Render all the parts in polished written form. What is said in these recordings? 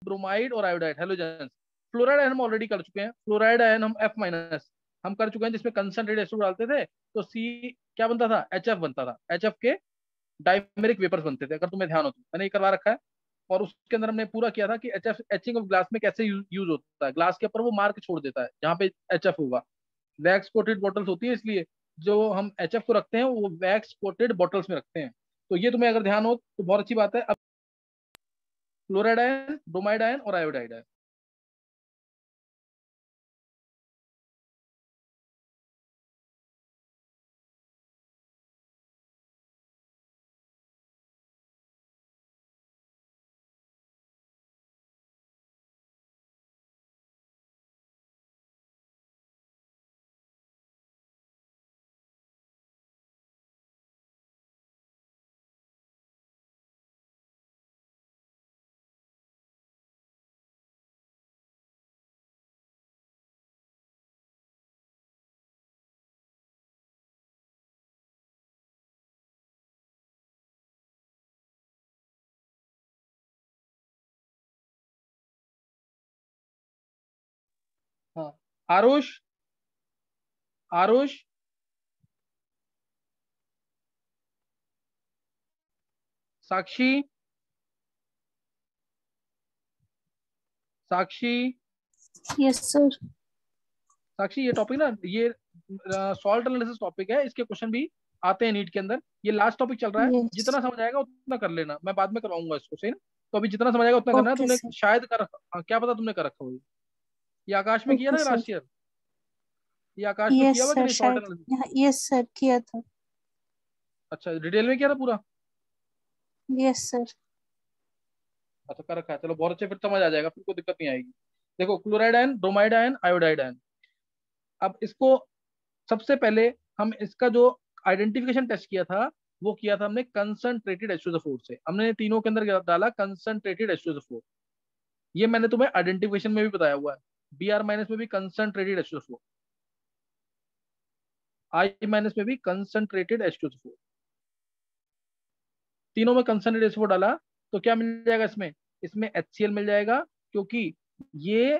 Bromide और iodide halogens. Fluoride ion हम already कर चुके हैं, फ्लोराइड आयन हम F माइनस हम कर चुके हैं, जिसमें कंसंट्रेटेड H2 डालते थे तो C क्या बनता था, HF बनता था। HF के डाइमेरिक वेपर्स बनते थे, अगर तुम्हें ध्यान हो तो मैंने ये करवा रखा है। और उसके अंदर हमने पूरा किया था कि H F etching of glass में कैसे यूज होता है। ग्लास के ऊपर वो मार्क छोड़ देता है जहाँ पे HF होगा। वैक्स कोटेड बॉटल्स होती है, इसलिए जो हम HF को रखते हैं वो वैक्स कोटेड बॉटल्स में रखते हैं। तो ये तुम्हें अगर ध्यान हो तो बहुत अच्छी बात है। अब क्लोराइड आयन, ब्रोमाइड आयन और आयोडाइड आयन। हाँ, आरुष, आरुष, साक्षी, साक्षी, यस सर। साक्षी, ये टॉपिक ना, ये सॉल्ट एनालिसिस टॉपिक है, इसके क्वेश्चन भी आते हैं नीट के अंदर। ये लास्ट टॉपिक चल रहा है, यस। जितना समझ आएगा उतना कर लेना, मैं बाद में करवाऊंगा इसको, सही ना। तो अभी जितना समझ आएगा उतना करना है। ओके तुमने सर। शायद कर रखा, क्या पता तुमने कर रखा हो ये आकाश में किया ओके था सर। लास्ट ईयर, ये आकाश में यस किया हुआ कि सर नहीं सॉल्ट शायद। एनालिसिस? यस सर किया था। अच्छा, डिटेल में किया था पूरा? Yes sir. अच्छा, कर रखा है, चलो बहुत अच्छे, फिर समझ आ जाएगा, फिर कोई दिक्कत नहीं आएगी। देखो, chloride ion, bromide ion, iodide ion. अब इसको सबसे पहले हम इसका जो आइडेंटिफिकेशन टेस्ट किया था वो किया था हमने कंसंट्रेटेड H2SO4 से। हमने तीनों के अंदर डाला कंसंट्रेटेड H2SO4। ये मैंने तुम्हें आइडेंटिफिकेशन में भी बताया हुआ है। Br माइनस में भी कंसंट्रेटेड H2SO4, I माइनस में भी कंसंट्रेटेड H2SO4, तीनों में कंसंट्रेटेड H2SO4 डाला तो क्या मिल जाएगा इसमें? इसमें HCl मिल जाएगा, क्योंकि ये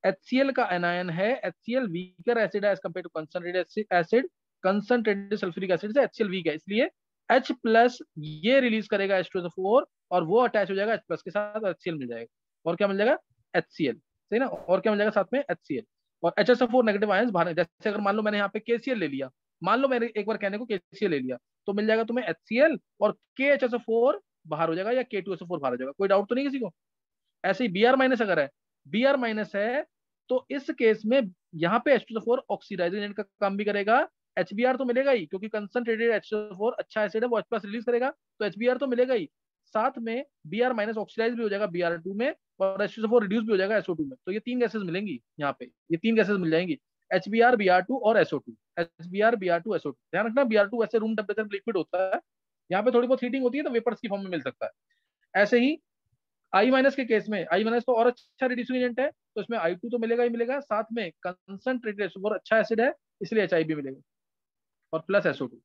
HCl का एनायन है। HCl वीकर एसिड है as compare to concentrated acid. Concentrated sulphuric acid से HCl वीक है, इसलिए H प्लस ये रिलीज करेगा H2SO4 और वो अटैच हो जाएगा H प्लस के साथ, HCl मिल जाएगा। और क्या मिल जाएगा? HCl, सही ना। और क्या मिल जाएगा साथ में? HCl। और HSO4 नेगेटिव आयंस बाहर, जैसे अगर मान लो मैंने यहाँ पे KCl ले लिया, मान लो मैंने एक बार कहने को KCl ले लिया, तो मिल जाएगा तुम्हें HCl और KHSO4 बाहर हो जाएगा या K2SO4 बाहर हो जाएगा। कोई डाउट तो नहीं किसी को? ऐसे ही Br माइनस अगर है, Br माइनस है तो इस केस में यहाँ पे H2SO4 ऑक्सीडाइजिंग एजेंट का काम भी करेगा। HBr तो मिलेगा ही, क्योंकि कंसंट्रेटेड H2SO4 अच्छा एसिड है, वो H प्लस रिलीज करेगा, तो HBr तो मिलेगा ही। साथ में Br माइनस ऑक्सीडाइज भी हो जाएगा Br2 में, और H2SO4 रिड्यूस भी हो जाएगा SO2 में। तो ये तीन गैसेज मिलेंगी यहाँ पे, ये तीन गैसेज मिल जाएंगी, HBr, Br2 और SO2। HBr, Br2, SO2, ध्यान रखना Br2 वैसे रूम टेम्परेचर लिक्विड होता है, यहाँ पे थोड़ी बहुत हीटिंग होती है तो वेपर्स की फॉर्म में मिल सकता है। ऐसे ही आई माइनस के केस में, आई माइनस तो और अच्छा रिड्यूसिंग एजेंट है, तो इसमें I2 तो मिलेगा ही मिलेगा, साथ में कंसंट्रेटेड और अच्छा एसिड है, इसलिए HI भी मिलेगा, और प्लस SO2।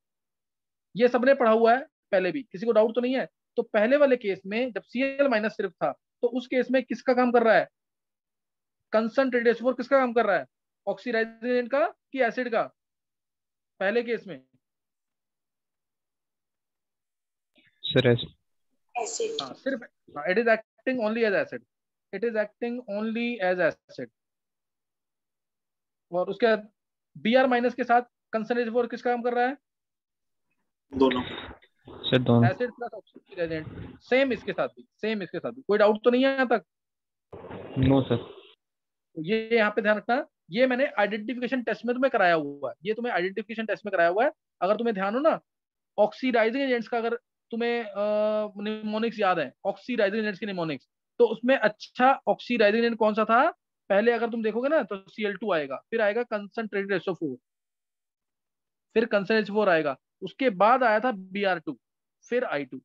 ये सबने पढ़ा हुआ है पहले भी, किसी को डाउट तो नहीं है? तो पहले वाले केस में जब Cl माइनस सिर्फ था, तो उस केस में किसका काम कर रहा है? कंसंट्रेटेड H4 किसका काम कर रहा है? ऑक्सीडाइजिंग एजेंट का कि एसिड का? पहले केस में सर हाँ सिर्फ, it is acting only as acid, it is acting only as acid. और उसके बाद Br माइनस के साथ कंसंट्रेटेड H4 किसका काम कर रहा है? दोनों। सर दोनों। Acid plus oxygen. सेम इसके साथ भी, सेम इसके साथ भी, कोई डाउट तो नहीं है यहाँ तक? No sir. तो ये यहाँ पे ध्यान रखना, ये मैंने आइडेंटिफिकेशन टेस्ट में तुम्हें कराया हुआ है, ये तुम्हें आइडेंटिफिकेशन टेस्ट में कराया हुआ है। अगर तुम्हें ध्यान हो ना, ऑक्सीडाइजिंग एजेंट्स का, अगर तुम्हें निमोनिक्स याद है, ऑक्सीडाइजिंग एजेंट्स के निमोनिक्स, तो उसमें अच्छा ऑक्सीडाइजिंग एजेंट कौन सा था? पहले अगर तुम देखोगे ना तो Cl2 आएगा, फिर आएगा कंसंट्रेटेड SO4, फिर कंसंट्रेटेड H4 आएगा, उसके बाद आया था Br2, फिर I2।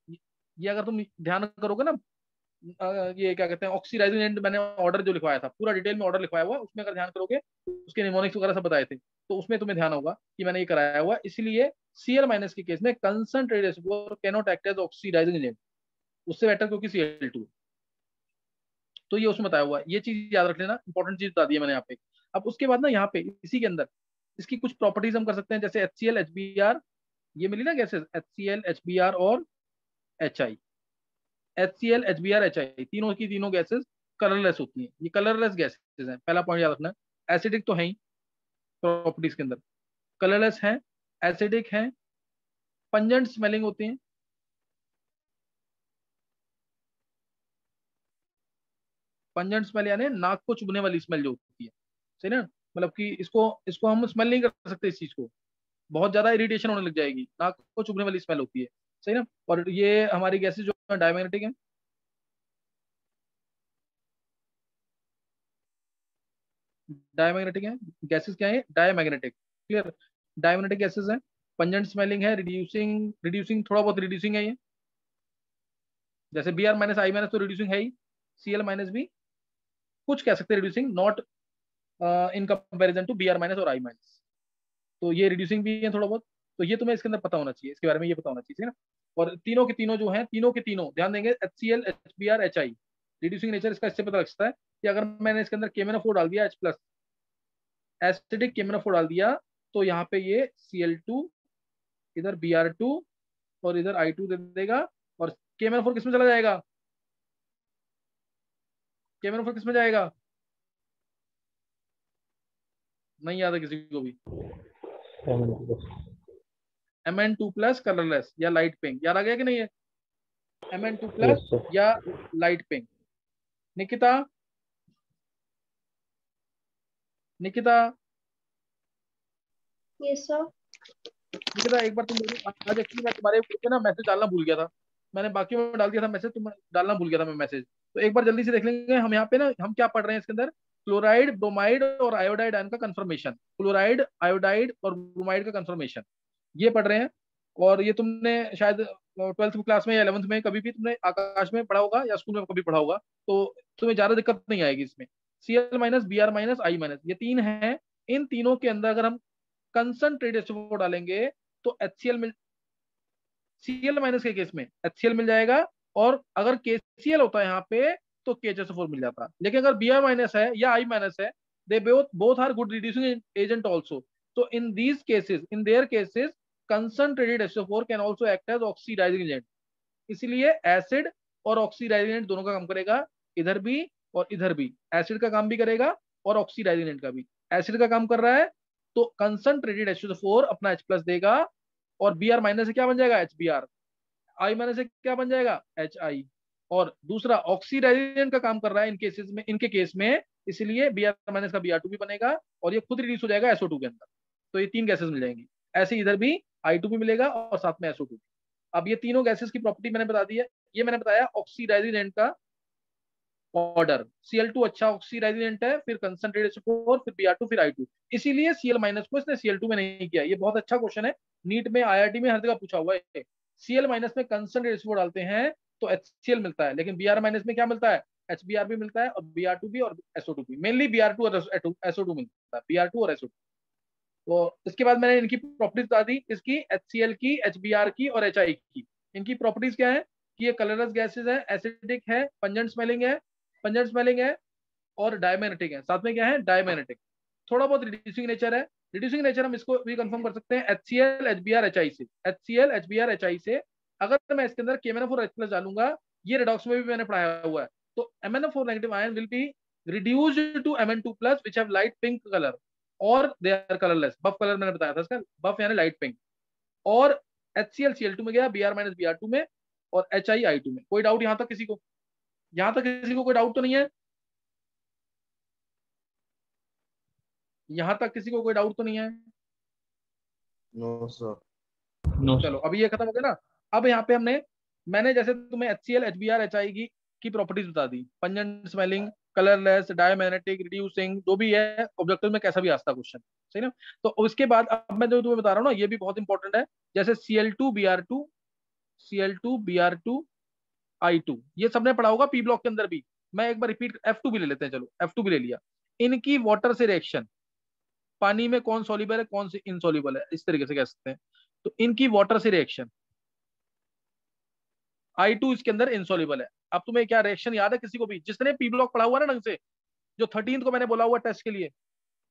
ये अगर तुम ध्यान करोगे ना, ये क्या कहते हैं ऑक्सीडाइजिंग एजेंट, मैंने ऑर्डर जो लिखवाया था पूरा डिटेल में ऑर्डर लिखवाया हुआ, उसमें अगर ध्यान करोगे उसके निमोनिक्स वगैरह सब बताए थे, तो उसमें तुम्हें ध्यान होगा कि मैंने ये कराया हुआ। इसलिए Cl माइनस के केस में concentrated H4 cannot act as oxidising agent, उससे बेटर क्योंकि Cl2। तो ये उसमें बताया हुआ है, ये चीज याद रख लेना, इंपॉर्टेंट चीज बता दी है मैंने यहाँ पे। अब उसके बाद ना यहाँ पे इसी के अंदर इसकी कुछ प्रॉपर्टीज हम कर सकते हैं, जैसे HCl HBr, ये मिली ना गैसेस, HCl HBr और HI। HCl HBr HI तीनों की तीनों गैसेस कलरलेस होती हैं, ये कलरलेस गैसेस हैं, पहला पॉइंट याद रखना। एसिडिक तो है ही प्रॉपर्टीज के अंदर, कलरलेस है, एसिडिक है, पंजेंट स्मेलिंग होती हैं, पंजेंट स्मेल यानी नाक को चुभने वाली स्मेल जो होती है, सही ना, मतलब कि इसको इसको हम स्मेल नहीं कर सकते इस चीज को, बहुत ज्यादा इरिटेशन होने लग जाएगी, नाक को चुभने वाली स्मेल होती है, सही ना। और ये हमारी गैसेज जो डायमैग्नेटिक है, डायमैग्नेटिक है गैसेस, क्या है डायमैग्नेटिक, क्लियर, डायमैग्नेटिक गैसेस है, पंजेंट स्मेलिंग है, रिड्यूसिंग, रिड्यूसिंग थोड़ा बहुत रिड्यूसिंग है ये, जैसे Br माइनस आई माइनस तो रिड्यूसिंग है ही, Cl माइनस भी कुछ कह सकते हैं reducing, not in comparison to Br minus और आई माइनस, तो ये रिड्यूसिंग भी है थोड़ा बहुत, तो ये तुम्हें इसके अंदर पता होना चाहिए, इसके बारे में ये पता होना चाहिए, ठीक है ना। और तीनों के तीनों जो हैं, तीनों के तीनों ध्यान देंगे, HCl HBr HI, reducing nature इसका इससे पता लगता है कि अगर मैंने इसके अंदर KMnO4 डाल दिया H प्लस, एसिडिक KMnO4 डाल दिया, तो यहाँ पे ये Cl2, इधर Br2 और इधर I2 दे देगा, और KMnO4 किस में चला जाएगा, KMnO4 किस में जाएगा, नहीं याद है किसी को भी, Mn2 प्लस कलरलेस या लाइट पिंक, याद आ गया कि नहीं है, Mn2 यस प्लस सर। या light pink. Nikita, Nikita, yes sir. Nikita एक बार तुम आज एक्चुअली मैं तुम्हारे ग्रुप पे ना मैसेज डालना भूल गया था, मैंने बाकी में डाल दिया था मैसेज, तुम डालना भूल गया था मैं मैसेज, तो एक बार जल्दी से देख लेंगे हम यहाँ पे ना, हम क्या पढ़ रहे हैं इसके अंदर, क्लोराइड ब्रोमाइड और आयोडाइड आयन का कंफर्मेशन, क्लोराइड आयोडाइड और ब्रोमाइड का कंफर्मेशन, ये पढ़ रहे हैं। और ये तुमने शायद 12th क्लास में या 11th में कभी भी तुमने आकाश में पढ़ा होगा या स्कूल में कभी पढ़ा होगा, तो तुम्हें ज्यादा दिक्कत नहीं आएगी इसमें। Cl minus Br minus I minus ये तीन हैं, इन तीनों के अंदर अगर हम कंसंट्रेट H2O डालेंगे तो HCl मिल, Cl माइनस के केस में HCl मिल जाएगा, और अगर KCl होता है यहाँ पे तो KHSO4 मिल जाता, लेकिन अगर Br माइनस है या I माइनस है, they both are good reducing agent also, तो in these cases, in their cases concentrated H2O4 can also act as oxidizing agent, इसलिए एसिड और ऑक्सीडाइजिंग एजेंट दोनों का काम करेगा, इधर भी और इधर भी, एसिड का काम भी करेगा और ऑक्सीडाइजिंग एजेंट का भी, एसिड का काम कर रहा है तो कंसंट्रेटेड H2O4 अपना H प्लस देगा, और Br माइनस से क्या बन जाएगा HBr, आई माइनस से क्या बन जाएगा HI, और दूसरा ऑक्सीडाइजेशन का काम कर रहा है इन केसेस में, इनके केस में, इसलिए Br माइनस का Br2 भी बनेगा और ये खुद रिड्यूस हो जाएगा SO2 के अंदर, तो ये तीन गैसेस मिल जाएंगी। ऐसे इधर भी I2 भी मिलेगा और साथ में SO2। अब ये तीनों गैसेस की प्रॉपर्टी मैंने बता दी है, ये मैंने बताया ऑक्सीडाइजिंग एजेंट का ऑर्डर, Cl2 अच्छा ऑक्सीडाइजिंग एजेंट है, फिर कंसंट्रेटेड H2O4, फिर Br2, फिर I2, इसीलिए Cl माइनस को इसने Cl2 में नहीं किया, ये बहुत अच्छा क्वेश्चन है, नीट में IIT में हर जगह पूछा हुआ है। Cl माइनस में कंसंट्रेटेड H2O डालते हैं तो HCl मिलता है, लेकिन Br माइनस में क्या मिलता है, HBr भी मिलता है और Br2 भी और SO2 भी, मेनली Br2 और SO2 मिलता है, Br2 और SO2। तो इसके बाद मैंने इनकी प्रॉपर्टीज बता दी, इसकी HCl की, HBr की और HI की। इनकी प्रॉपर्टीज क्या है कि ये कलरलेस गैसेज है, एसिडिक है, पंजेंट स्मेलिंग है, पंजेंट स्मेलिंग है और डायमैग्नेटिक है, साथ में क्या है डायमैग्नेटिक, थोड़ा बहुत रिड्यूसिंग नेचर है, रिड्यूसिंग नेचर हम इसको भी कंफर्म कर सकते हैं HCl HBr HI से, HCl HBr HI से। अगर मैं इसके अंदर KMnO4 H+ डालूंगा, ये रिडॉक्स में भी मैंने पढ़ाया हुआ है, तो MnO4 negative ion will be reduced to Mn2 plus which have light pink color और they are colorless, buff colour मैंने बताया था इसका, बफ यानी लाइट पिंक, और HCl Cl2 में गया, Br माइनस Br2 में और HI I2 में। कोई डाउट यहाँ तक किसी को, यहाँ तक किसी को कोई डाउट तो नहीं है, यहाँ तक किसी को कोई डाउट तो नहीं है? No sir. नो चलो अभी ये खत्म हो गया ना। अब यहाँ पे मैंने जैसे तुम्हें HCl HBr HI की प्रॉपर्टीज बता दी, pungent smelling, colourless, diamagnetic, reducing, जो भी है ऑब्जेक्टिव में कैसा भी आ सकता क्वेश्चन, सही ना। तो उसके बाद अब मैं जो तुम्हें बता रहा हूँ ना, ये भी बहुत इंपॉर्टेंट है, जैसे Cl2 Br2, Cl2 Br2 I2, ये सबने पढ़ा होगा पी ब्लॉक के अंदर भी, मैं एक बार रिपीट, F2 भी ले लेते हैं, चलो F2 भी ले लिया। इनकी वाटर से रिएक्शन, पानी में कौन सॉल्युबल है कौन से इनसॉल्युबल है, इस तरीके से कह सकते हैं। तो इनकी वाटर से रिएक्शन, I2 इसके अंदर इनसॉल्युबल है। अब तुम्हें क्या रिएक्शन याद है किसी को भी, जिसने पी ब्लॉक पढ़ा हुआ ना ढंग से, जो 13 को मैंने बोला हुआ टेस्ट के लिए,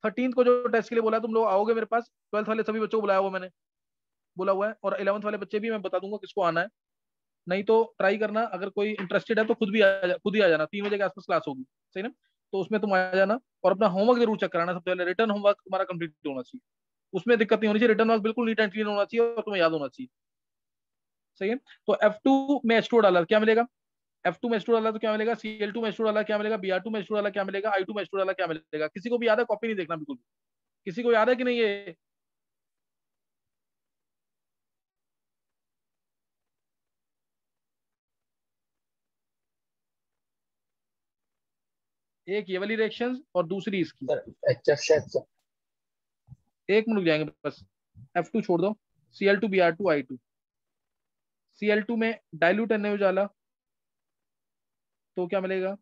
13 को जो टेस्ट के लिए बोला, तुम लोग आओगे मेरे पास, 12th वाले सभी बच्चों को बुलाया हुआ मैंने, बोला हुआ है, और 11th वाले बच्चे भी मैं बता दूंगा किसको आना है। नहीं तो ट्राई करना, अगर कोई इंटरेस्टेड है तो खुद ही आ जाना, 3 बजे के आसपास क्लास होगी, सही ना। तो उसमें तुम आ जाना और अपना होमवर्क जरूर चेक कराना। सबसे पहले रिटर्न होमवर्क तुम्हारा कंप्लीट होना चाहिए, उसमें दिक्कत नहीं होनी चाहिए, रिटर्न वर्क बिल्कुल नीट एंड क्लीन होना चाहिए और तुम्हें याद होना चाहिए, सही है। तो F2 में H2 डाला क्या मिलेगा, F2 में H2 डाला तो क्या मिलेगा, Cl2 में H2 डाला क्या मिलेगा, Br2 में H2 डाला क्या मिलेगा, I2 में H2 डाला क्या मिलेगा। किसी को भी याद है, कॉपी नहीं देखना बिल्कुल, किसी को याद है कि नहीं ये। एक ये वाली रिएक्शन और दूसरी इसकी। सर HF शायद सर। एक मिनट जाएंगे बस, F2 छोड़ दो, Cl2 Br2 I2। Cl2 में डाइल्यूट NaOH डाला तो क्या मिलेगा,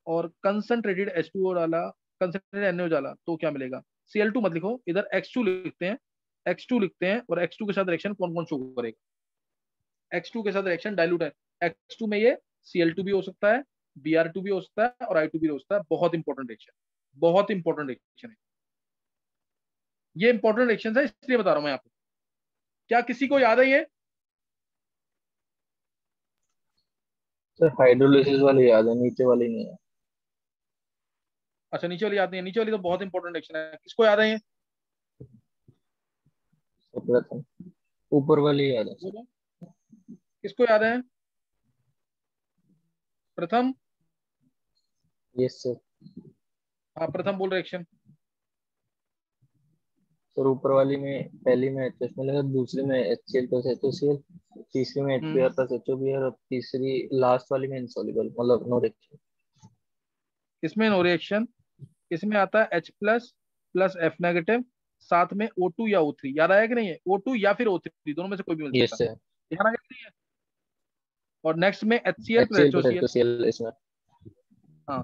और कंसंट्रेटेड H2O डाला, कंसंट्रेटेड NaOH डाला तो क्या मिलेगा। Cl2 मत लिखो इधर, X2 लिखते हैं, X2 लिखते हैं, और X2 के साथ रिएक्शन कौन कौन शो करेगा। X2 के साथ रिएक्शन डाइल्यूट है, X2 में ये Cl2 भी हो सकता है, Br2 भी हो सकता है, और I2 भी हो सकता है। बहुत इंपॉर्टेंट रिएक्शन, बहुत इंपॉर्टेंट रिएक्शन है ये, इंपॉर्टेंट रिएक्शन है इसलिए बता रहा हूं मैं आपको। क्या किसी को याद है ये। सर हाइड्रोलिसिस वाली याद है, नीचे वाली नहीं है। अच्छा नीचे वाली याद नहीं है, नीचे वाली तो बहुत इंपॉर्टेंट रिएक्शन है, किसको याद है ये। सर प्रथम, ऊपर वाली याद है सर। बोलो, किसको याद है। प्रथम, यस सर। हाँ प्रथम बोल रिएक्शन। सर ऊपर वाली में पहली में HF मिलेगा, दूसरी में HCl प्लस HOCl, तीसरी में HBr प्लस HOBr, और तीसरी लास्ट वाली में इनसॉल्युबल, मतलब नो रिएक्शन। इसमें नो रिएक्शन, इसमें आता है H plus plus F negative, साथ में O2 या O3। याद आया कि नहीं है, O2 या फिर O3, दोनों में से कोई भी मिल यस सकता सर। है, ध्यान आ गया कि नहीं है। और नेक्स्ट में HCl plus HCl plus HOCl। HOCl इसमें। हाँ,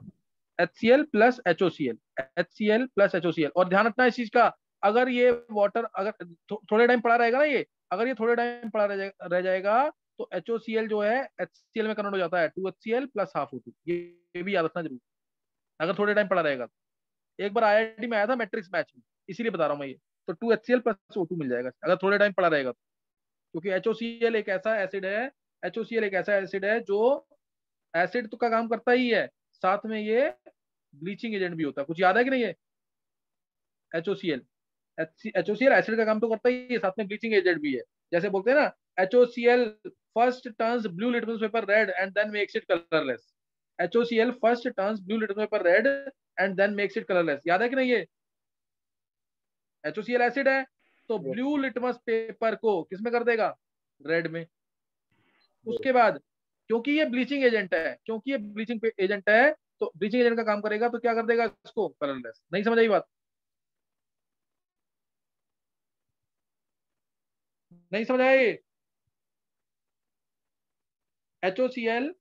HCl plus HOCl, HCl plus HOCl। और ध्यान रखना इस चीज का, अगर ये वाटर अगर थोड़े टाइम पड़ा रहेगा ना ये, अगर ये थोड़े टाइम पड़ा रह जाएगा तो HOCl जो है HCl में कन्वर्ट हो जाता है, 2HCl प्लस हाफ O2। ये भी याद रखना जरूर, अगर थोड़े टाइम पड़ा रहेगा। एक बार IIT में आया था मैट्रिक्स मैच में, इसीलिए बता रहा हूँ मैं ये। तो 2HCl प्लस O2 मिल जाएगा अगर थोड़े टाइम पड़ा रहेगा तो। क्योंकि HOCl एक ऐसा एसिड है, HOCl एक ऐसा एसिड है जो एसिड तो का काम करता ही है, साथ में ये ब्लीचिंग एजेंट भी होता है। कुछ याद है कि नहीं है। HOCl, HOCl एसिड का काम तो करता ही है, साथ में ब्लीचिंग एजेंट भी है। जैसे बोलते हैं ना, HOCl first turns blue litmus paper red and then makes it colourless. HOCl first turns blue litmus paper red and then makes it colourless. याद है कि नहीं है। HOCl एसिड है तो ब्लू लिटमस पेपर को किस में कर देगा, रेड में। उसके बाद क्योंकि ये ब्लीचिंग एजेंट है, क्योंकि ये ब्लीचिंग एजेंट है तो ब्लीचिंग एजेंट का काम करेगा तो क्या कर देगा इसको, कलरलेस। नहीं समझ आई बात, नहीं समझ आई। HOCl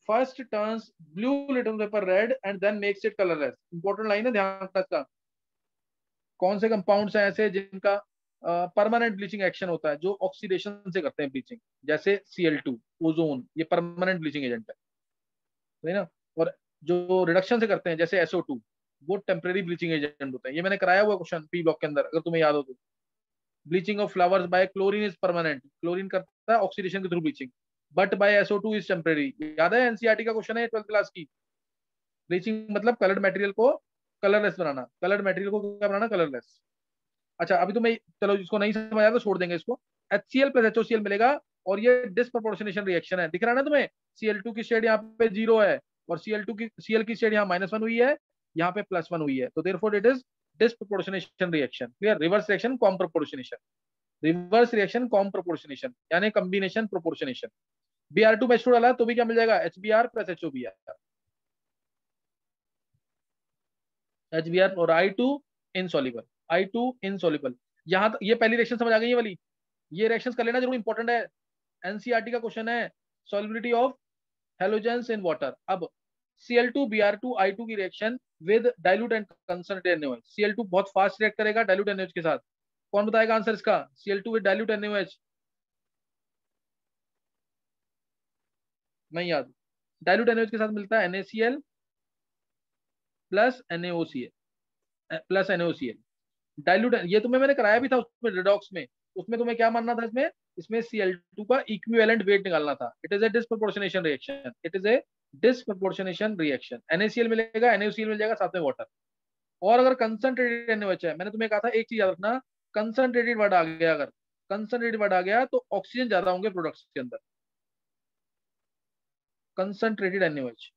first turns blue litmus paper red and then makes it colourless. Important line है, ध्यान रखना इसका। कौन से कंपाउंड्स हैं ऐसे जिनका परमानेंट ब्लीचिंग एक्शन होता है, जो ऑक्सीडेशन से करते हैं ब्लीचिंग, जैसे Cl2, ओजोन, ये परमानेंट ब्लीचिंग एजेंट है ना। और जो रिडक्शन से करते हैं जैसे SO2, वो टेम्परेरी ब्लीचिंग एजेंट होते हैं। ये मैंने कराया हुआ क्वेश्चन पी ब्लॉक के अंदर, अगर तुम्हें याद हो तो। Bleaching of flowers by chlorine is permanent, chlorine करता है ऑक्सीडेशन के through bleaching, but by SO2 is temporary. याद है, एनसीईआरटी का क्वेश्चन है 12th क्लास की। ब्लीचिंग मतलब कलर्ड मटेरियल को कलरलेस बनाना, कलर्ड मटेरियल को क्या बनाना, कलरलेस। अच्छा अभी तो मैं, चलो जिसको नहीं समझ आया तो छोड़ देंगे इसको। HCl प्लस HOCl मिलेगा, और ये डिसप्रोपोर्शनेशन रिएक्शन है, दिख रहा है ना तुम्हें। Cl2 की शेड यहाँ पे 0 है, और Cl की शेड यहाँ -1 हुई है, यहाँ पे +1 हुई है, तो therefore it is disproportionation reaction. Clear, reverse reaction com proportionation, reverse reaction com proportionation यानी कॉम्बिनेशन प्रोपोर्शनेशन। Br2 में H2 डाला तो भी क्या मिल जाएगा, HBr प्लस HOBr, HBr। और I2 इनसॉल्युबल, I2 इनसॉल्युबल। यहाँ ये पहली रिएक्शन समझ आ गई, ये वाली, ये रिएक्शंस कर लेना जरूर, इंपॉर्टेंट है, एनसीईआरटी का क्वेश्चन है। Solubility of halogens in water. अब Cl2 Br2 I2 की reaction with dilute and concentrated NaOH। Cl2 बहुत फास्ट रिएक्ट करेगा डाइल्यूट NaOH के साथ। कौन बताएगा आंसर इसका, Cl2 विद डाइल्यूट NaOH। नहीं याद। डाइल्यूट NaOH के साथ मिलता है NaCl plus NaOCl plus NaOCl। Dilute, ये तुम्हें मैंने कराया भी था उसमें रिडॉक्स में। उसमें तुम्हें क्या मानना था, इसमें इसमें Cl2 का इक्विवेलेंट वेट निकालना था। It is a disproportionation reaction, it is a disproportionation reaction. NaCl मिलेगा, NaOCl मिल जाएगा, साथ में वाटर। और अगर कंसंट्रेटेड NaOH है, मैंने तुम्हें कहा था एक चीज याद रखना, कंसंट्रेटेड वर्ड आ गया, अगर कंसंट्रेटेड वर्ड आ गया तो ऑक्सीजन ज्यादा होंगे प्रोडक्ट्स के अंदर। कंसंट्रेटेड NaOH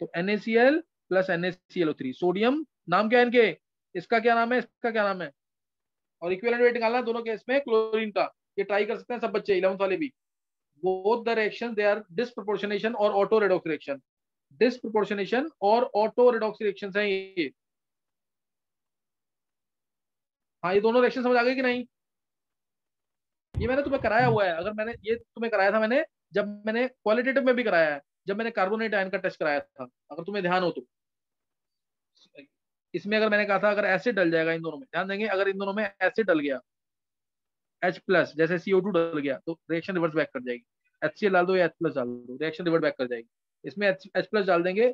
तो NaCl प्लस NaClO3। सोडियम नाम क्या है इनके, इसका क्या नाम है, इसका क्या नाम है, और इक्विवेलेंट वेट निकालना है दोनों केस में क्लोरीन का। ये ट्राई कर सकते हैं सब बच्चे 11th वाले भी। Both the reaction they are disproportionation और ऑटो रेडॉक्स रिएक्शन। डिस्प्रोपोर्शनेशन और ऑटो रेडॉक्स रिएक्शन है ये। हाँ, ये दोनों रिएक्शन समझ आ गई कि नहीं? ये मैंने तुम्हें कराया हुआ है, अगर मैंने ये तुम्हें कराया था, मैंने जब मैंने क्वालिटेटिव में भी कराया है, जब मैंने कार्बोनेट आयन का टेस्ट कराया था, अगर तुम्हें ध्यान हो तो। इसमें अगर मैंने कहा था अगर एसिड डल जाएगा इन दोनों में, ध्यान देंगे, अगर इन दोनों में एसिड डल गया H प्लस जैसे CO2 डल गया तो रिएक्शन रिवर्स बैक कर जाएगी। HCl डाल दो या H प्लस डाल दो, रिएक्शन रिवर्ट बैक कर जाएगी। इसमें H प्लस डाल देंगे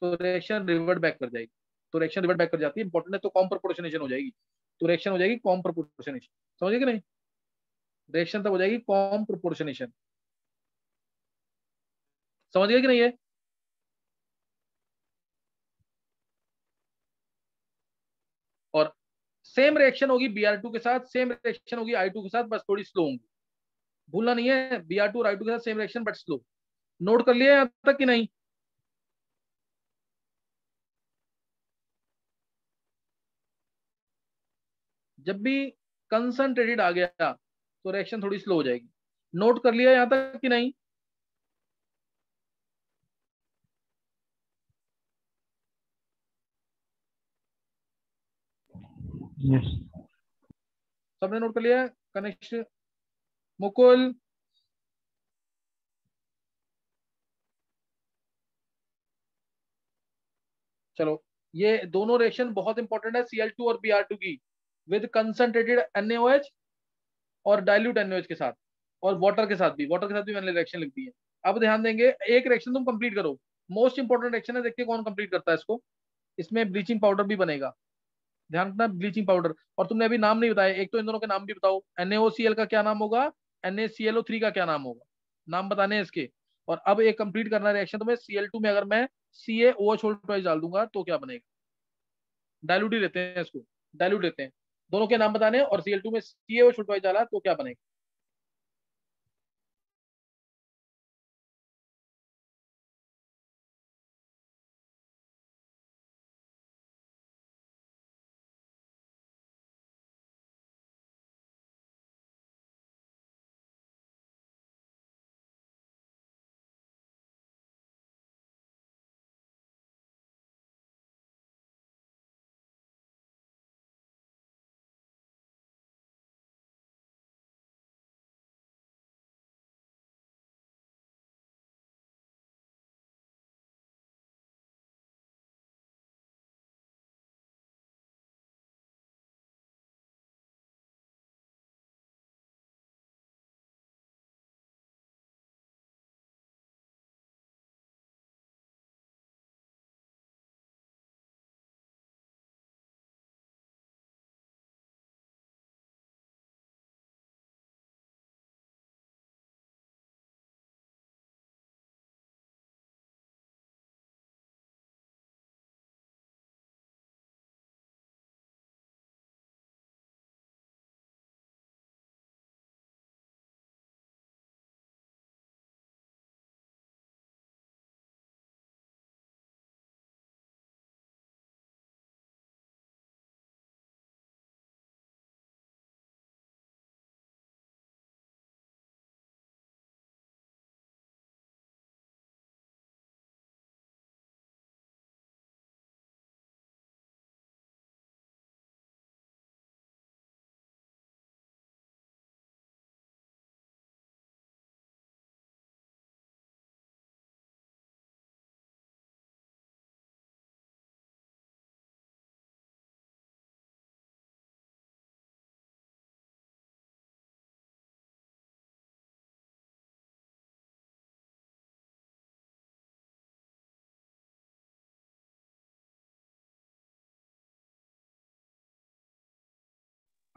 तो रिएक्शन रिवर्ट बैक कर जाएगी। तो रिएक्शन रिवर्ट बैक कर जाती है, इंपॉर्टेंट है, तो कॉम प्रोपोर्शनेशन हो जाएगी। तो रिएक्शन हो जाएगी कॉम प्रोपोर्शनेशन। समझे कि नहीं? रिएक्शन तब हो जाएगी कॉम प्रोपोर्शनेशन। समझ गए कि नहीं है? और सेम रिएक्शन होगी Br2 के साथ, सेम रिएक्शन होगी I2 के साथ, बस थोड़ी स्लो होंगी। भूलना नहीं है, Br2 और I2 के साथ same reaction but slow. Note कर लिया यहाँ तक कि नहीं? जब भी कंसंट्रेटेड आ गया तो रिएक्शन थोड़ी स्लो हो जाएगी। नोट कर लिया यहाँ तक कि नहीं? यस। सबने नोट कर लिया? कनेक्शन, मुकुल, चलो। ये दोनों रिएक्शन बहुत इंपॉर्टेंट है Cl2 और Br2 की, विद कंसंट्रेटेड NaOH और डाइल्यूट NaOH के साथ, और वाटर के साथ भी, वाटर के साथ भी मैंने रिएक्शन लिख दी है। अब ध्यान देंगे, एक रिएक्शन तुम कंप्लीट करो, मोस्ट इंपॉर्टेंट रिएक्शन है, देखते कौन कंप्लीट करता है इसको। इसमें ब्लीचिंग पाउडर भी बनेगा, ध्यान रखना, ब्लीचिंग पाउडर। और तुमने अभी नाम नहीं बताया, एक तो इन दोनों के नाम भी बताओ। NaOCl का क्या नाम होगा, NaClO3 का क्या नाम होगा, नाम बताने हैं इसके। और अब एक कंप्लीट करना रिएक्शन तुम्हें, Cl2 में अगर मैं CaOH ट्वाइस डाल दूंगा तो क्या बनेगा। डायलूट ही लेते हैं इसको, डायलूट लेते हैं, दोनों के नाम बताने हैं, और Cl2 में CaOH ट्वाइस डाला तो क्या बनेगा।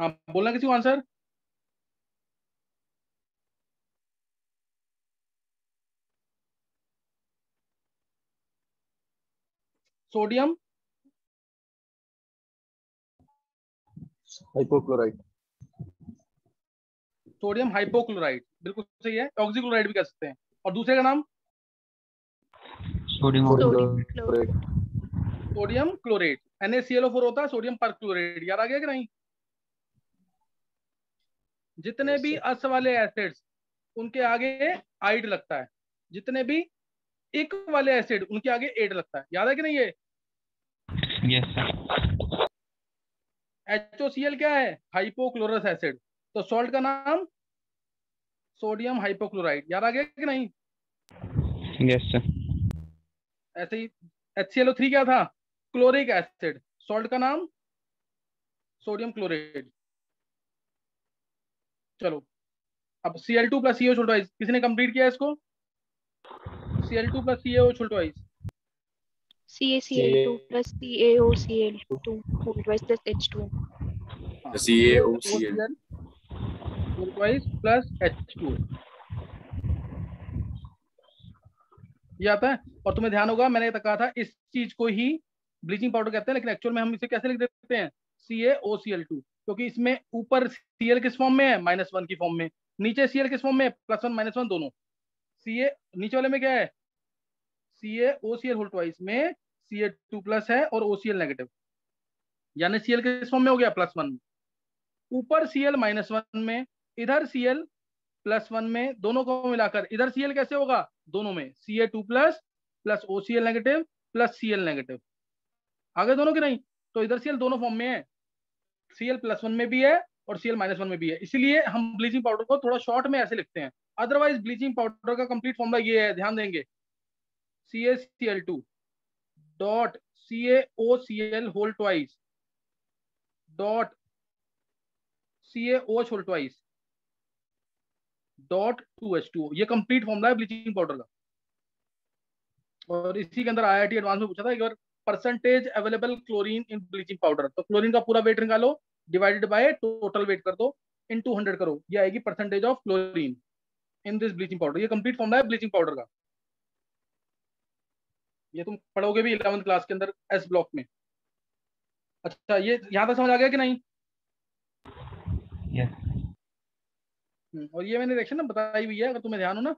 हाँ बोलना किसी को answer. Sodium hypochloride. Sodium hypochloride बिल्कुल सही है, ऑक्सीक्लोराइड भी कह सकते हैं। और दूसरे का नाम sodium sodium chloride. Sodium chlorate. NaClO4 होता है सोडियम परक्लोरेट, याद आ गया कि नहीं। जितने Yes, भी sir. अस वाले एसिड्स उनके आगे आइड लगता है, जितने भी इक वाले एसिड उनके आगे एड लगता है, याद है कि नहीं ये। Yes sir. HOCl क्या है, हाइपोक्लोरस एसिड। तो सॉल्ट का नाम सोडियम हाइपोक्लोराइड, याद आ गया कि नहीं। Yes sir. ऐसे ही HClO3 क्या था, क्लोरिक एसिड। सॉल्ट का नाम सोडियम क्लोराइड। चलो अब Cl2 प्लस CaO छोड़, किसने कंप्लीट किया इसको। Cl2 प्लस CaO छोड़, CaCl2 plus CaOCl2 whole twice plus H2O. CaOCl whole twice plus H2O, ये आता है। और तुम्हें ध्यान होगा मैंने कहा था इस चीज को ही ब्लीचिंग पाउडर कहते हैं, लेकिन एक्चुअल में हम इसे कैसे लिख देते हैं, CaOCl2, क्योंकि इसमें ऊपर Cl किस फॉर्म में है, -1 की फॉर्म में, नीचे Cl किस फॉर्म में है, +1 -1 दोनों। Ca नीचे वाले में क्या है, CaOCl होल ट्वाइस में Ca2 प्लस है और OCl नेगेटिव, यानी Cl किस फॉर्म में हो गया, +1। ऊपर Cl -1 में, इधर Cl +1 में, दोनों को मिलाकर इधर Cl कैसे होगा, दोनों में Ca2 plus plus OCl negative plus Cl negative, आगे दोनों की नहीं। तो इधर Cl दोनों फॉर्म में है, Cl +1 में भी है और Cl -1 में भी है, इसलिए हम ब्लीचिंग पाउडर को थोड़ा शॉर्ट में ऐसे लिखते हैं। अदरवाइज ब्लीचिंग पाउडर का कंप्लीट फॉर्मूला ये है, ध्यान देंगे, CaCl2 dot CaOCl whole twice dot CaOH whole twice dot 2H2O, ये कंप्लीट फॉर्मूला है ब्लीचिंग पाउडर का। और इसी के अंदर IIT एडवांस में पूछा था एक बार, परसेंटेज अवेलेबल क्लोरीन इन ब्लीचिंग पाउडर, तो क्लोरीन का पूरा वेट निकालो, डिवाइडेड बाय टोटल वेट कर दो, इनटू 100 करो, ये आएगी percentage of chlorine in this bleaching powder. ये कंप्लीट फॉर्मूला है ब्लीचिंग पाउडर का, ये तुम पढ़ोगे भी 11th क्लास के अंदर एस ब्लॉक में। अच्छा ये यहाँ तक समझ आ गया कि नहीं। यस। और ये मैंने रिएक्शन ना बताई हुई है, अगर तुम्हें ध्यान हो ना,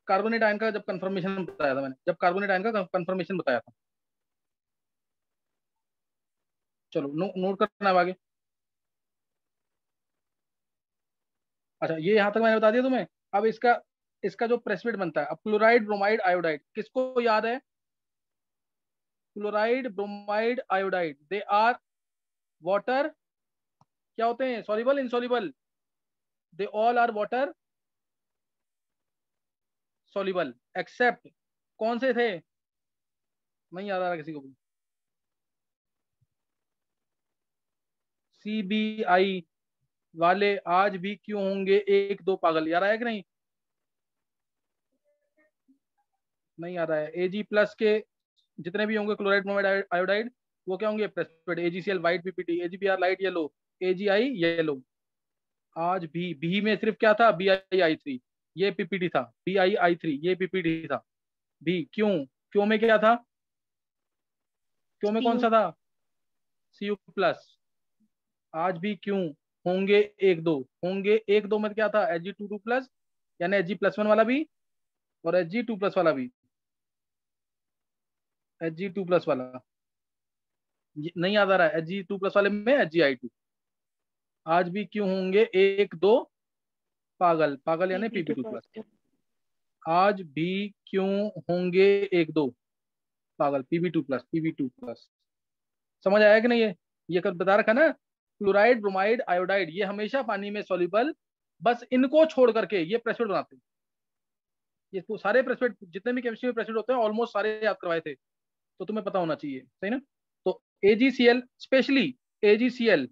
कार्बोनेट आयन का जब कंफर्मेशन बताया था मैंने, जब कार्बोनेट आयन का कंफर्मेशन बताया था। चलो नोट करना है आगे। अच्छा ये यहाँ तक मैंने बता दिया तुम्हें। अब इसका इसका जो प्रेसिपिटेट बनता है, अब क्लोराइड ब्रोमाइड आयोडाइड किसको याद है, chloride bromide iodide, they are water, क्या होते हैं, soluble insoluble, they all are water soluble except, कौन से थे, नहीं याद आ रहा किसी को भी। CBI वाले आज भी क्यों होंगे एक दो पागल, याद आया कि नहीं, नहीं याद आया। Ag+ के जितने भी होंगे क्लोराइड ब्रोमाइड आयोडाइड, वो क्या होंगे, precipitate, AgCl white PPT, AgBr light yellow, AgI yellow. आज भी में सिर्फ क्या था, BiI3, ये PPT था, BiI3 ये PPT था। भी क्यों में क्या था, क्यों में कौन Cu. सा था, Cu+। आज भी क्यों होंगे एक दो, होंगे एक दो में क्या था, Ag22+, यानी Ag+1 वाला भी और Ag2+ वाला भी, Ag2+ वाला नहीं याद आ रहा है, Ag2+ वाले में AgI2। आज भी क्यों होंगे एक दो पागल, पागल यानी PP2 PP2+। positive. आज भी क्यों होंगे एक दो पागल, Pb2+। समझ आया कि नहीं, ये कल बता रखा ना, क्लोराइड ब्रोमाइड आयोडाइड ये हमेशा पानी में सॉल्युबल, बस इनको छोड़ करके ये प्रेसिपिटेट बनाते हैं। ये तो सारे प्रेसिपिटेट जितने भी केमिस्ट्री में प्रेसिपिटेट होते हैं ऑलमोस्ट सारे याद करवाए थे, तो तुम्हें पता होना चाहिए, सही ना। तो AgCl specially, AgCl,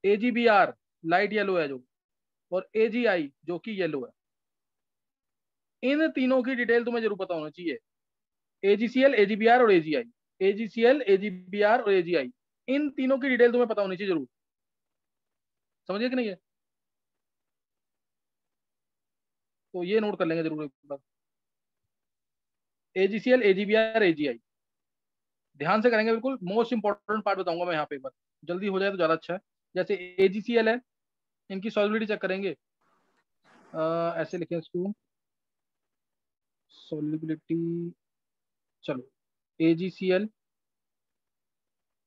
AgBr light yellow है जो, और AgI जो कि येलो है, इन तीनों की डिटेल तुम्हें जरूर पता होना चाहिए। AgCl, AgBr और AgI, AgCl, AgBr और AgI, इन तीनों की डिटेल तुम्हें पता होनी चाहिए जरूर। समझिए कि नहीं है? तो ये नोट कर लेंगे जरूर एक बार, AgCl, AgBr, AgI ध्यान से करेंगे, बिल्कुल मोस्ट इंपॉर्टेंट पार्ट बताऊंगा मैं यहाँ पे, एक बार जल्दी हो जाए तो ज्यादा अच्छा है। जैसे AgCl है, इनकी सॉल्युबिलिटी चेक करेंगे, ऐसे लिखें इसको, सॉल्युबिलिटी, चलो AgCl,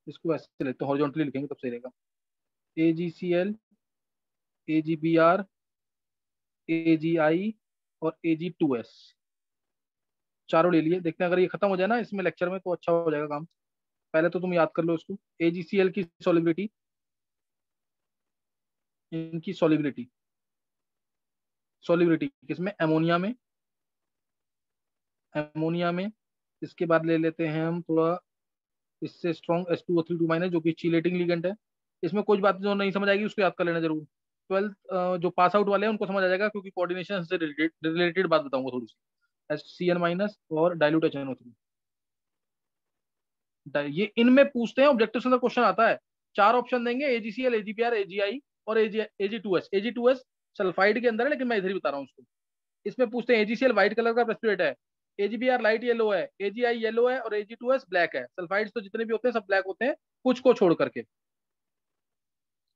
इसको ऐसे लेते हैं, हॉरिजॉन्टली लिखेंगे तब सही रहेगा। AgCl, AgBr, AgI और Ag2S, चारों ले लिए। देखते हैं अगर ये खत्म हो जाए ना इसमें लेक्चर में तो अच्छा हो जाएगा काम। पहले तो तुम याद कर लो इसको, AgCl की सॉल्युबिलिटी, इनकी सॉल्युबिलिटी, सॉल्युबिलिटी किसमें, अमोनिया में, अमोनिया में। इसके बाद ले लेते हैं हम थोड़ा इससे स्ट्रॉन्ग H2O3 जो कि चीलेटिंग लिगेंड है। इसमें कुछ बात जो नहीं समझ आएगी उसको याद कर लेना जरूर। 12th जो पास आउट वाले हैं उनको समझ आ जाएगा, क्योंकि कोऑर्डिनेशन से रिलेटेड बात बताऊंगा थोड़ी सी। HCl- और डाइल्यूट HNO3, ये इनमें पूछते हैं, ऑब्जेक्टिव से क्वेश्चन आता है। चार ऑप्शन देंगे, AgCl, AgBr, AgI और Ag2S। Ag2S सल्फाइड के अंदर है, लेकिन मैं इधर ही बता रहा हूँ उसको। इसमें पूछते हैं AgCl व्हाइट कलर का प्रेसिपिटेट है, AgBr लाइट येलो है, AgI येलो है और Ag2S ब्लैक है। सल्फाइड्स तो जितने भी होते हैं सब ब्लैक होते हैं, कुछ को छोड़ करके,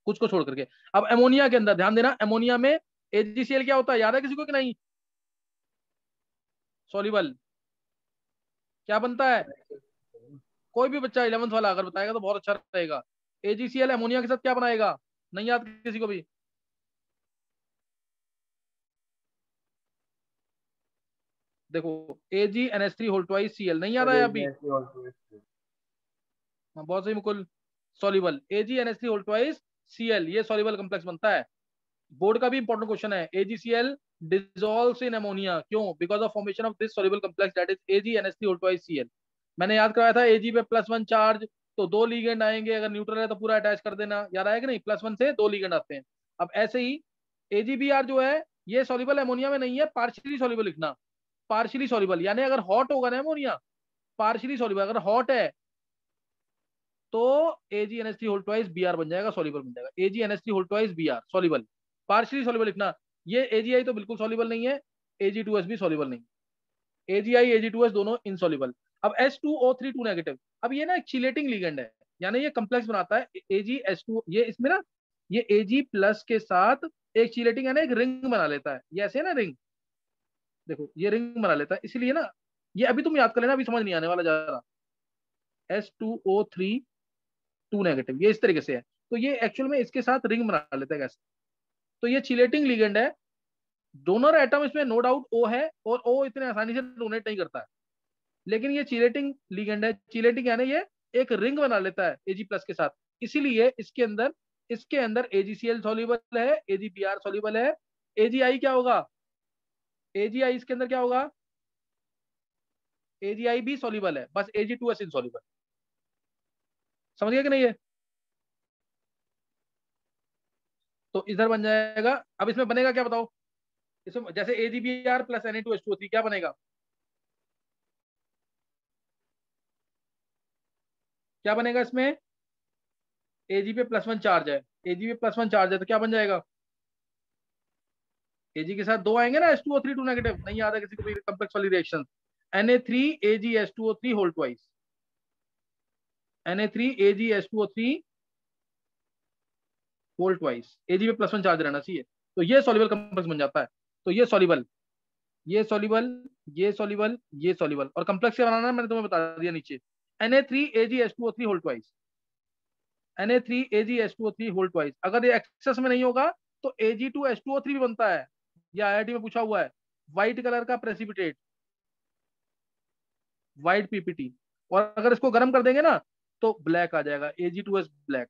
कुछ को छोड़ करके। अब अमोनिया के अंदर ध्यान देना, अमोनिया में AgCl क्या होता है, याद है किसी को कि नहीं? सॉल्युबल क्या बनता है? कोई भी बच्चा 11th वाला अगर बताएगा तो बहुत अच्छा रहेगा। AgCl अमोनिया के साथ क्या बनाएगा, नहीं याद किसी को भी? देखो, AgNH3 नहीं याद आया अभी? हाँ बहुत सही मुकुल, सॉल्युबल AgNH3 ये सॉल्युबल कॉम्प्लेक्स बनता है। बोर्ड का भी इंपॉर्टेंट क्वेश्चन है, AgCl dissolves in ammonia, क्यों? Because of formation of this soluble complex that is AgNH3 मैंने याद करवाया था, Ag पे +1 चार्ज तो 2 लीगेंड आएंगे, अगर न्यूट्रल है तो पूरा अटैच कर देना, याद आया कि नहीं? +1 से 2 लीगेंड आते हैं। अब ऐसे ही AgBr जो है ये सॉल्युबल अमोनिया में नहीं है, पार्शियली सॉल्युबल लिखना, पार्शियली सॉल्युबल यानी अगर हॉट होगा ना अमोनिया, पार्शियली सॉल्युबल, अगर हॉट है तो AgNH3 Br बन जाएगा, सॉल्युबल बन जाएगा। AgNH3 Br soluble, partially soluble लिखना। ये AgI तो बिल्कुल सॉल्युबल नहीं है, Ag2S भी सॉल्युबल नहीं, AgI Ag2S दोनों इनसॉल्युबल। अब H2O3 2 नेगेटिव, अब ये ना एक चिलेटिंग लिगेंड है, यानी ये कम्प्लेक्स बनाता है AgH2, ये इसमें ना ये Ag+ के साथ एक चिलेटिंग है ना, एक रिंग बना लेता है, ये ऐसे है ना रिंग, देखो ये रिंग बना लेता है, इसलिए ना ये अभी तुम याद कर लेना, अभी समझ नहीं आने वाला ज्यादा। H2O3 2 नेगेटिव ये इस तरीके से है, तो ये एक्चुअल में इसके साथ रिंग बना लेता है गैस। तो ये चिलेटिंग लिगेंड है, डोनर एटम इसमें नो डाउट O है, और O इतने आसानी से डोनेट नहीं करता है, लेकिन ये चिलेटिंग लिगेंड है। चिलेटिंग यानी ये एक रिंग बना लेता है Ag+ के साथ, इसीलिए इसके अंदर AgCl सॉल्युबल है, AgBr सॉल्युबल है, AgI क्या होगा, AgI इसके अंदर क्या होगा, AgI भी सॉल्युबल है, बस Ag2S इनसॉल्युबल। समझ गया कि नहीं है? तो इधर बन जाएगा, अब इसमें बनेगा क्या बताओ? इसमें जैसे AgBr + Na2H2O3 क्या बनेगा, क्या बनेगा इसमें? Ag पे +1 चार्ज है, Ag पे +1 चार्ज है तो क्या बन जाएगा? Ag के साथ दो आएंगे ना, H2O3 2 नेगेटिव, नहीं याद है किसी को भी कम्प्लेक्स वाली reaction? Na3AgH2O3 whole twice, Na3AgH2O3 whole twice, Ag पे +1 चार्ज रहना चाहिए, तो ये सॉल्युबल कम्प्लेक्स बन जाता है। तो ये सॉल्युबल, ये सॉल्युबल, ये सॉल्युबल, ये सॉल्युबल, और कम्प्लेक्स क्या बनाना है मैंने तुम्हें बता दिया नीचे, Na3AgH2O3 whole twice, Na3AgH2O3 whole twice. अगर ये एक्सेस में नहीं होगा तो Ag2H2O3 भी बनता है, ये IIT में पूछा हुआ है, व्हाइट कलर का प्रेसिपिटेट, व्हाइट पीपीटी, और अगर इसको गर्म कर देंगे ना तो ब्लैक आ जाएगा, Ag2S ब्लैक।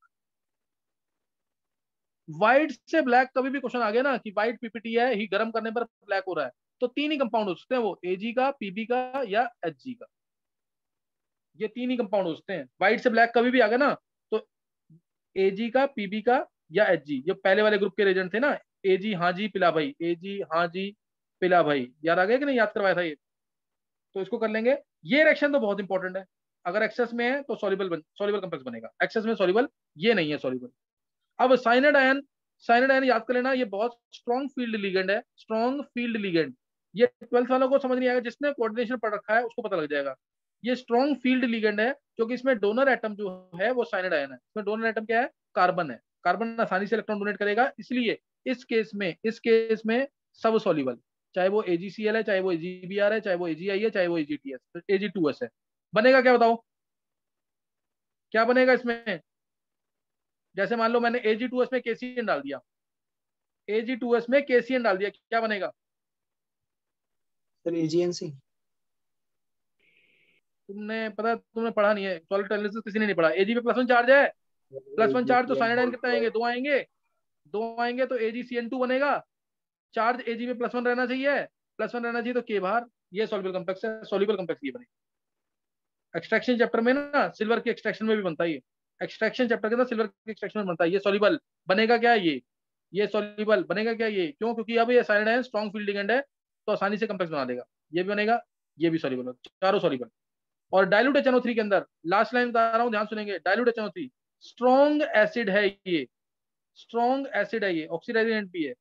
व्हाइट से ब्लैक कभी भी क्वेश्चन आ गया ना कि व्हाइट पीपीटी है, ही गर्म करने पर ब्लैक हो रहा है, तो तीन ही कंपाउंड हो सकते हैं वो, Ag का, Pb का या Hg का, ये तीन ही कंपाउंड हो सकते हैं। व्हाइट से ब्लैक कभी भी आ गया ना तो Ag का, Pb का या Hg, जो पहले वाले ग्रुप के रेजेंट थे ना, Ag हाँ जी पिला भाई, Ag हाँ जी पिला भाई, याद आ गया कि नहीं? याद करवाया था ये, तो इसको कर लेंगे। ये रिएक्शन तो बहुत इंपॉर्टेंट है, अगर एक्सेस में है तो सॉल्युबल कम्प्लेक्स बनेगा, एक्सेस में सॉल्युबल, ये नहीं है सॉल्युबल। अब साइनाइड आयन साइनाइड आयन याद कर लेना, ये बहुत स्ट्रॉन्ग फील्ड लिगेंड है, स्ट्रॉन्ग फील्ड लिगेंड। ये 12th वालों को समझ नहीं आएगा, जिसने कोऑर्डिनेशन पढ़ रखा है उसको पता लग जाएगा। ये स्ट्रॉन्ग फील्ड लिगेंड है क्योंकि इसमें डोनर एटम जो है वो साइनाइड आयन है। इसमें डोनर एटम क्या है? कार्बन है। कार्बन आसानी से इलेक्ट्रॉन डोनेट करेगा, इसलिए इस केस में सब सॉल्युबल, चाहे वो AgCl है, चाहे वो AgBr है, चाहे वो Agi है, चाहे वो Ag2S है। बनेगा क्या बताओ? क्या बनेगा इसमें? जैसे मान लो मैंने Ag2S में KCN डाल दिया, Ag2S में KCN डाल दिया, क्या बनेगा? Sir AgNC। तुमने पढ़ा नहीं है सॉलिड एनालिसिस, किसी ने नहीं पढ़ा। Ag पे +1 चार्ज है, +1 चार्ज तो साइनाइड आयन कितना आएंगे? 2 आएंगे, 2 आएंगे तो AgCN2 बनेगा। चार्ज Ag पे +1 रहना चाहिए, +1 रहना चाहिए तो K बाहर। ये सॉल्युबल कॉम्प्लेक्स है, सॉल्युबल कॉम्प्लेक्स ये बनेगा। एक्सट्रैक्शन चैप्टर में ना सिल्वर की एक्सट्रैक्शन में भी बनता है ये, एक्सट्रैक्शन चैप्टर के अंदर सिल्वर की एक्सट्रैक्शन में बनता है। ये सॉल्युबल बनेगा क्या? ये सॉल्युबल बनेगा क्या? ये क्यों? क्योंकि अब ये cyanide ion strong field ligand है तो आसानी से कॉम्प्लेक्स बना देगा। ये भी बनेगा, ये भी सॉल्युबल, चारों सॉल्युबल। और डाइल्यूट HNO3 के अंदर लास्ट लाइन बता रहा हूं, ध्यान सुनेंगे। डाइल्यूट HNO3 स्ट्रॉन्ग एसिड है, ये स्ट्रॉन्ग एसिड है, ये ऑक्सीडाइजिंग एजेंट भी है।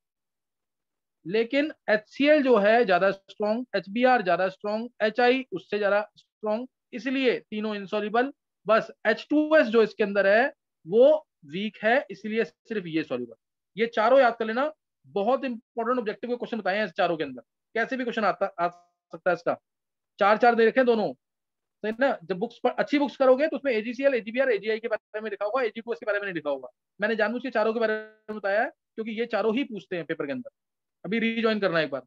लेकिन HCl जो है ज्यादा स्ट्रॉन्ग, HBr ज्यादा स्ट्रॉन्ग, HI उससे ज्यादा स्ट्रॉन्ग, इसलिए तीनों इनसॉल्युबल। बस H2S जो इसके अंदर है वो वीक है, इसलिए सिर्फ ये सॉल्युबल। ये चारों याद कर लेना, बहुत इंपॉर्टेंट ऑब्जेक्टिव के क्वेश्चन बताए हैं इस चारों के अंदर। कैसे भी क्वेश्चन आ सकता है इसका। 4-4 दे रखे दोनों, सही ना? जब अच्छी बुक्स करोगे तो उसमें AgCl, AgBr, Agi के बारे में लिखा होगा, Ag2S के बारे में नहीं लिखा होगा। मैंने जानबूझ के चारों के बारे में बताया है क्योंकि ये चारों ही पूछते हैं पेपर के अंदर। अभी रीजॉइन करना एक बार।